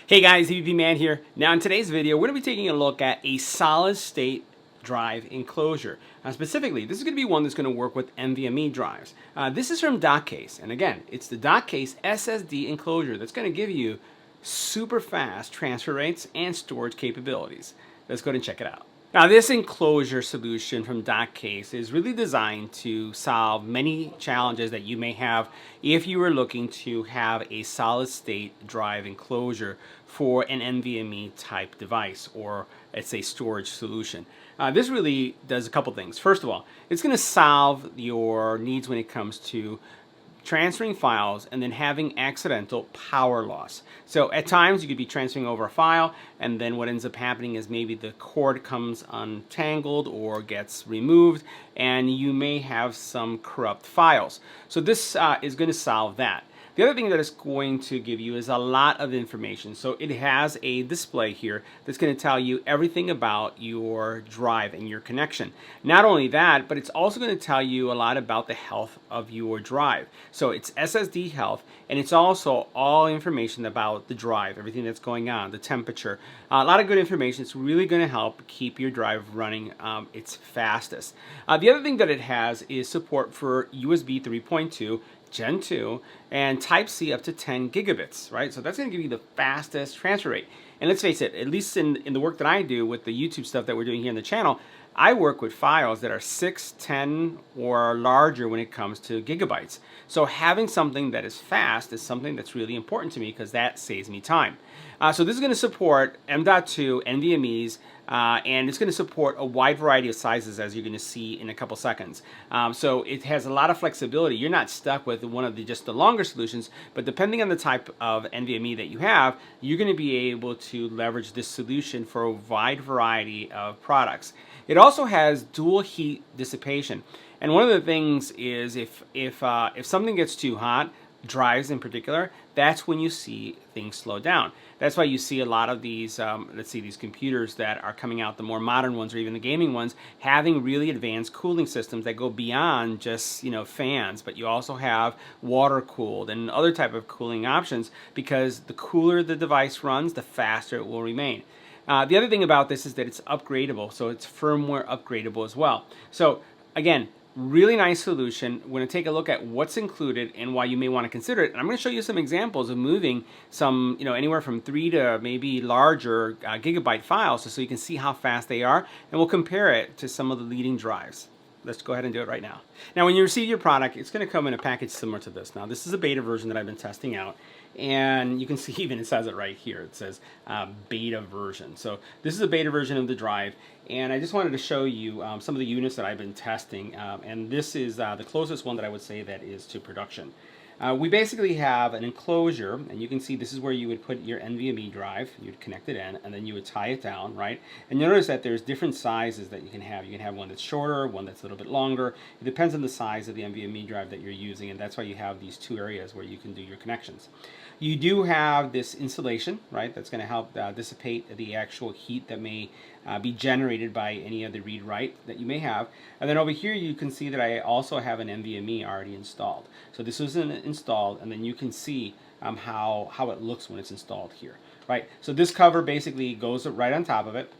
Hey guys, EVP Man here. Now in today's video, we're going to be taking a look at a solid state drive enclosure. Specifically, this is going to be one that's going to work with NVMe drives. This is from DockCase, and again, it's the DockCase SSD enclosure that's going to give you super fast transfer rates and storage capabilities. Let's go ahead and check it out. Now this enclosure solution from DockCase is really designed to solve many challenges that you may have if you were looking to have a solid state drive enclosure for an NVMe type device, or it's a storage solution. This really does a couple things. First of all, it's going to solve your needs when it comes to transferring files and then having accidental power loss. So at times you could be transferring over a file, and then what ends up happening is maybe the cord comes untangled or gets removed, and you may have some corrupt files. So this is going to solve that. The other thing that it's going to give you is a lot of information. So it has a display here that's going to tell you everything about your drive and your connection. Not only that, but it's also going to tell you a lot about the health of your drive. So it's SSD health, and it's also all information about the drive, everything that's going on, the temperature. A lot of good information. It's really going to help keep your drive running its fastest. The other thing that it has is support for USB 3.2, Gen 2, and Type-C up to 10 gigabits, right? So that's going to give you the fastest transfer rate. And let's face it, at least in the work that I do with the YouTube stuff that we're doing here on the channel, I work with files that are 6, 10, or larger when it comes to gigabytes. So having something that is fast is something that's really important to me because that saves me time. So this is going to support M.2 NVMe's, and it's going to support a wide variety of sizes, as you're going to see in a couple seconds. So it has a lot of flexibility. You're not stuck with one of just the longer solutions, but depending on the type of NVMe that you have, you're going to be able to leverage this solution for a wide variety of products. It also has dual heat dissipation, and one of the things is if something gets too hot, drives in particular, that's when you see things slow down. That's why you see a lot of these, let's see, these computers that are coming out, the more modern ones or even the gaming ones, having really advanced cooling systems that go beyond just, fans, but you also have water cooled and other type of cooling options, because the cooler the device runs, the faster it will remain. The other thing about this is that it's upgradable, so it's firmware upgradable as well. So again, really nice solution. We're going to take a look at what's included and why you may want to consider it. And I'm going to show you some examples of moving some, anywhere from 3 to maybe larger gigabyte files, so you can see how fast they are, and we'll compare it to some of the leading drives. Let's go ahead and do it right now. Now, when you receive your product, it's going to come in a package similar to this. Now, this is a beta version that I've been testing out, and you can see even it says it right here. It says beta version. So this is a beta version of the drive, and I just wanted to show you some of the units that I've been testing, and this is the closest one that I would say that is to production. We basically have an enclosure, and you can see this is where you would put your NVMe drive. You'd connect it in, and then you would tie it down, right? And you'll notice that there's different sizes that you can have. You can have one that's shorter, one that's a little bit longer. It depends on the size of the NVMe drive that you're using, and that's why you have these two areas where you can do your connections. You do have this insulation, right? That's going to help dissipate the actual heat that may be generated by any of the read-write that you may have. And then over here you can see that I also have an NVMe already installed. So this was installed, and then you can see how it looks when it's installed here. Right, so this cover basically goes right on top of it.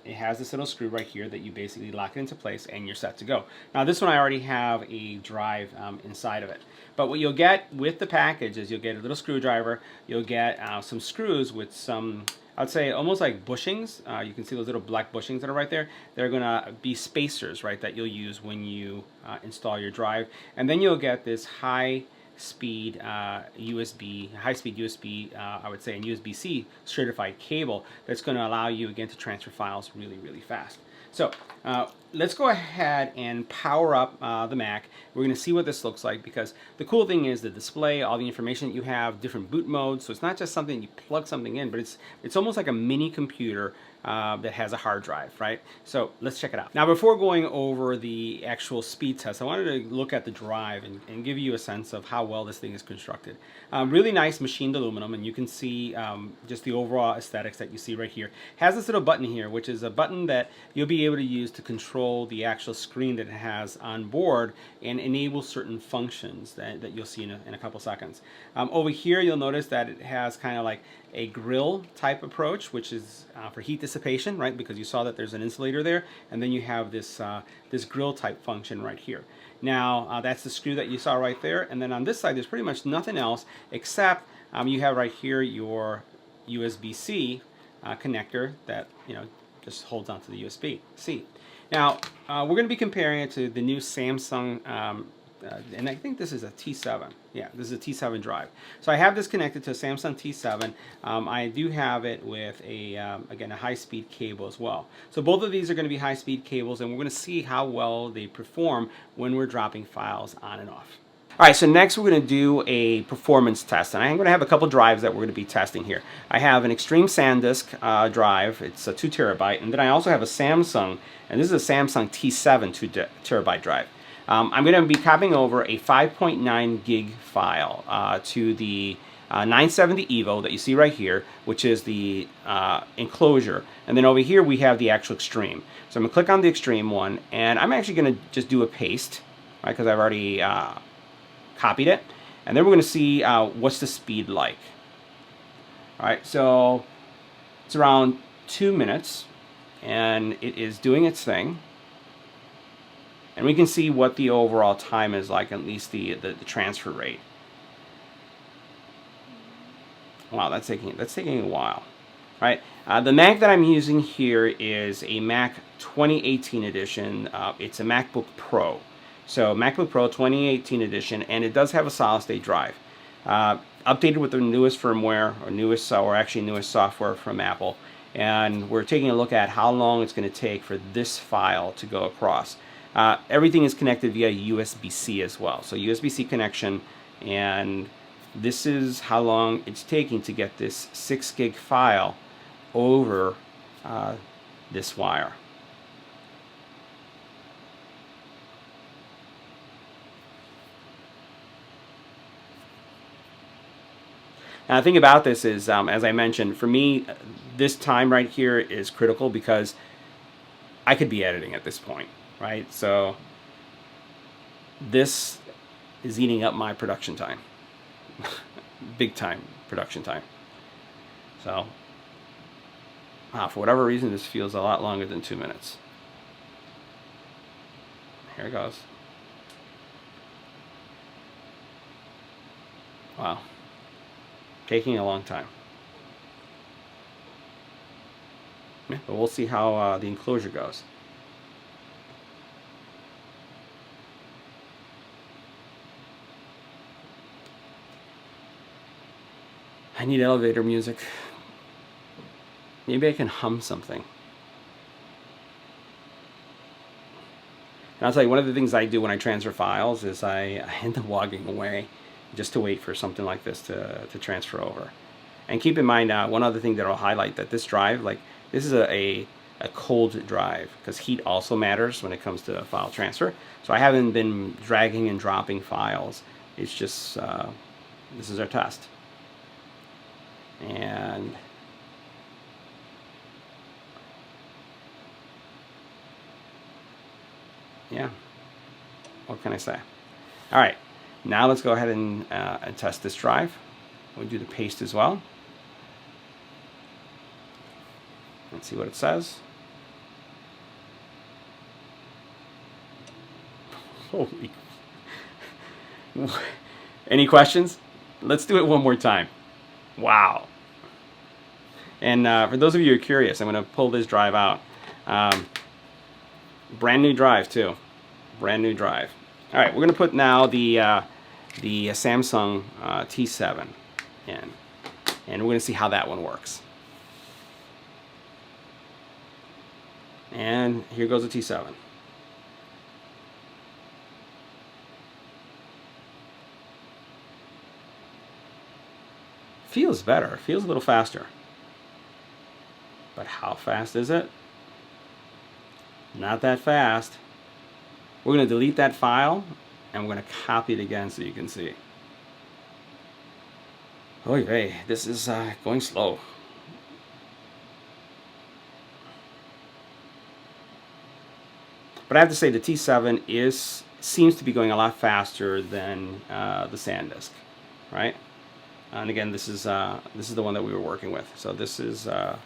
It has this little screw right here that you basically lock it into place, and you're set to go. Now this one I already have a drive inside of it. But what you'll get with the package is you'll get a little screwdriver, you'll get some screws with some, I'd say almost like bushings. You can see those little black bushings that are right there. They're going to be spacers, right, that you'll use when you install your drive. And then you'll get this high-speed USB, I would say, and USB-C certified cable that's going to allow you, again, to transfer files really, really fast. So let's go ahead and power up the Mac. We're going to see what this looks like, because the cool thing is the display, all the information that you have, different boot modes. So it's not just something you plug something in, but it's almost like a mini computer that has a hard drive, right? So let's check it out. Now, before going over the actual speed test, I wanted to look at the drive and give you a sense of how well this thing is constructed. Really nice machined aluminum, and you can see just the overall aesthetics that you see right here. It has this little button here, which is a button that you'll be able to use to control control the actual screen that it has on board and enable certain functions that you'll see in a couple seconds. Over here, you'll notice that it has kind of like a grill type approach, which is for heat dissipation, right? Because you saw that there's an insulator there, and then you have this this grill type function right here. Now, that's the screw that you saw right there, and then on this side, there's pretty much nothing else except you have right here your USB-C connector that just holds onto the USB-C. Now, we're going to be comparing it to the new Samsung, and I think this is a T7. Yeah, this is a T7 drive. So I have this connected to a Samsung T7. I do have it with again, a high-speed cable as well. So both of these are going to be high-speed cables, and we're going to see how well they perform when we're dropping files on and off. All right, so next we're going to do a performance test, and I'm going to have a couple drives that we're going to be testing here. I have an Extreme SanDisk drive. It's a 2 terabyte, and then I also have a Samsung, and this is a Samsung T7 2 terabyte drive. I'm going to be copying over a 5.9 gig file to the 970 Evo that you see right here, which is the Enclosure, and then over here we have the actual Extreme. So I'm going to click on the Extreme one, and I'm actually going to just do a paste, right, because I've already copied it, and then we're going to see what's the speed like. Alright, so it's around 2 minutes, and it is doing its thing, and we can see what the overall time is like, at least the transfer rate. Wow, that's taking a while. Right, the Mac that I'm using here is a Mac 2018 edition. It's a MacBook Pro. So MacBook Pro 2018 edition, and it does have a solid-state drive. Updated with the newest firmware, or newest software from Apple. And we're taking a look at how long it's going to take for this file to go across. Everything is connected via USB-C as well. So USB-C connection, and this is how long it's taking to get this 6 gig file over this wire. Now, the thing about this is, as I mentioned, for me, this time right here is critical because I could be editing at this point, right? So this is eating up my production time. Big time production time. So, for whatever reason, this feels a lot longer than 2 minutes. Here it goes. Wow. Taking a long time. Yeah, but we'll see how the Enclosure goes. I need elevator music. Maybe I can hum something. And I'll tell you, one of the things I do when I transfer files is I end up walking away just to wait for something like this to transfer over. And keep in mind, one other thing that I'll highlight, that this drive, like, this is a cold drive, because heat also matters when it comes to file transfer. So I haven't been dragging and dropping files. It's just, this is our test. And yeah, what can I say? All right. Now let's go ahead and test this drive. We'll do the paste as well. Let's see what it says. Holy. Any questions? Let's do it one more time. Wow. And for those of you who are curious, I'm going to pull this drive out. Brand new drive too. Brand new drive. All right, we're going to put now the Samsung T7 in, and we're going to see how that one works. And here goes the T7. Feels better, feels a little faster. But how fast is it? Not that fast. We're going to delete that file, and we're going to copy it again so you can see. Oh, hey, this is going slow. But I have to say the T7 seems to be going a lot faster than the SanDisk, right? And again, this is the one that we were working with. So this is a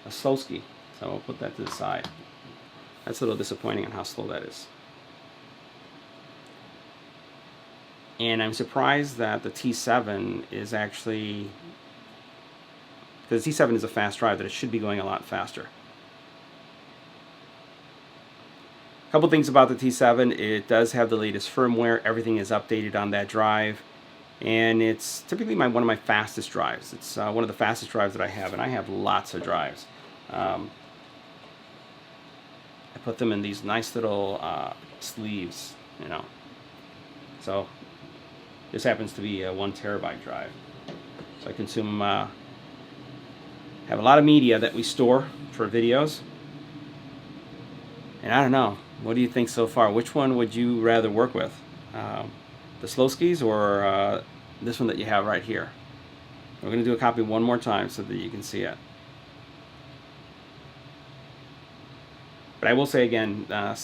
Slowski. So we'll put that to the side. That's a little disappointing on how slow that is. And I'm surprised that the T7 is actually, because the T7 is a fast drive, that it should be going a lot faster. A couple things about the T7. It does have the latest firmware. Everything is updated on that drive. And it's typically one of my fastest drives. It's one of the fastest drives that I have, and I have lots of drives. I put them in these nice little sleeves, you know. So this happens to be a 1 terabyte drive. So I consume, have a lot of media that we store for videos. And I don't know, what do you think so far? Which one would you rather work with? The Slowskis or this one that you have right here? We're going to do a copy one more time so that you can see it. But I will say again, the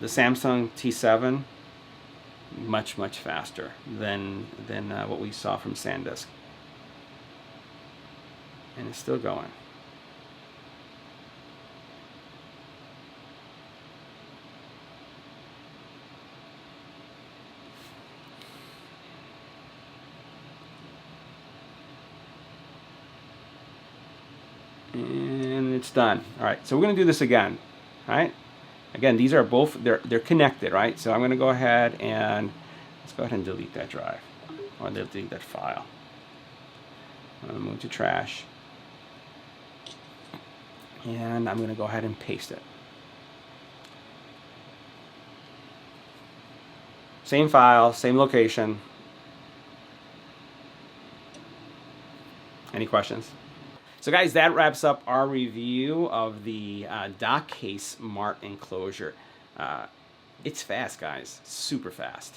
Samsung T7, much faster than what we saw from SanDisk. And it's still going. And it's done. All right, so we're going to do this again. All right. Again, these are both, they're connected, right? So I'm going to go ahead and let's go ahead and delete that drive, or delete that file. I'm going to move to trash, and I'm going to go ahead and paste it. Same file, same location. Any questions? So guys, that wraps up our review of the dock case Mart Enclosure. It's fast, guys, super fast.